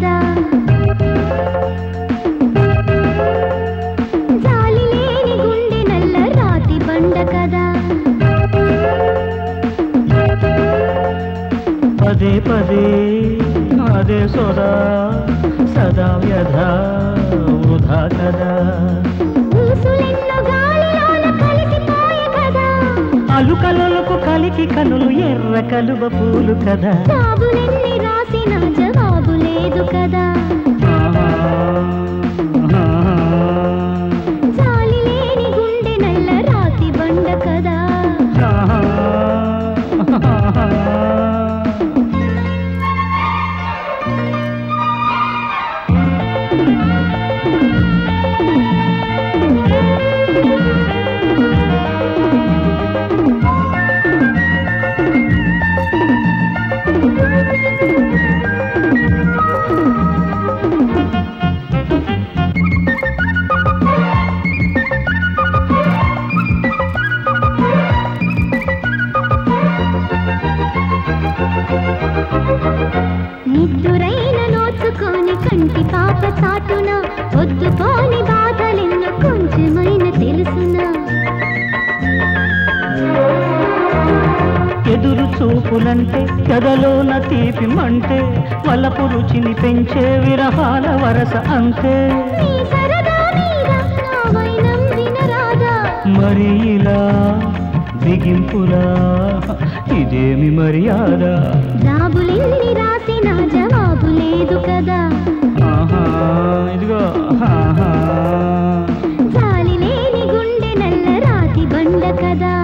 కదా జాలి లేని గుండె నల్ల రాతి బండ కదా పదే పదే అదే సోదా సదా వ్యధ వృధా కదా ఊసులెన్నో గాలిలోన కలిసిపోయే కదా అలుకలలకు కలికి కనులు ఎర్ర కలువ పూలు కదా జాబులెన్ని రాసినా జవాబు లేదు కదా జాలి లేని గుండె నల్ల రాతి బండ కదా నిద్దురైన నోచుకొని కంటి పాప చాటున పొద్దుపోని బాధలెన్నో కొంచెమైన తెలుసునా ఎదురు చూపులంటే ఎదలోన తీపి మంటే వలపు రుచిని పెంచే విరహాల వరస అంతే నీ సరదా మీద నా వైనం వినరాదా మరి ఇలా బిగింపులా ఇదేమి మర్యాద జాబులెన్ని రాసినా జవాబు లేదు కదా ఇదిగో జాలి లేని గుండె నల్ల రాతి బండ కదా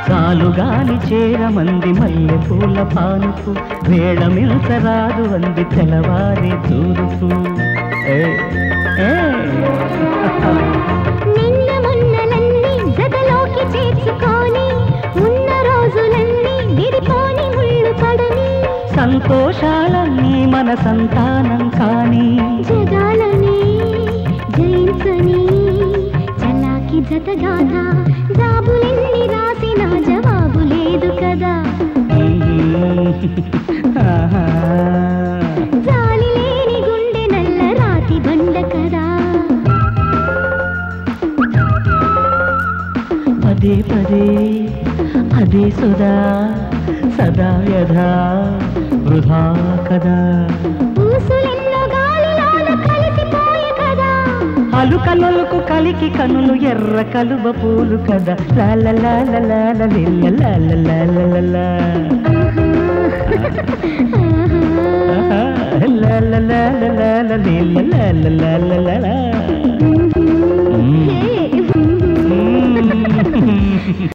చాలుగాని చేరమంది మల్లె పూల పానుపు వేళమిల్చరాదు అంది తెలవారి తూరుపు నిన్న మొన్నలన్నీ జతలోకి చేర్చుకొని ఉన్న రోజులన్నీ విడిపోని ముళ్ళు పడని సంతోషాలన్నీ మన సంతానం కాని జగాలని జయించని చలాకి జతగాథ జాబులెన్ని రాసినా జవాబు లేదు కదా జాలి లేని గుండె నల్ల రాతి బండ కదా పదే పదే అదే సుధా సదా వ్యధ వృధా కదా ఊసులెన్నో గాలిలోన కలిసిపోయే కదా అలుకలొలకు కలికి కనులు ఎర్ర కలువ పూలు కదా la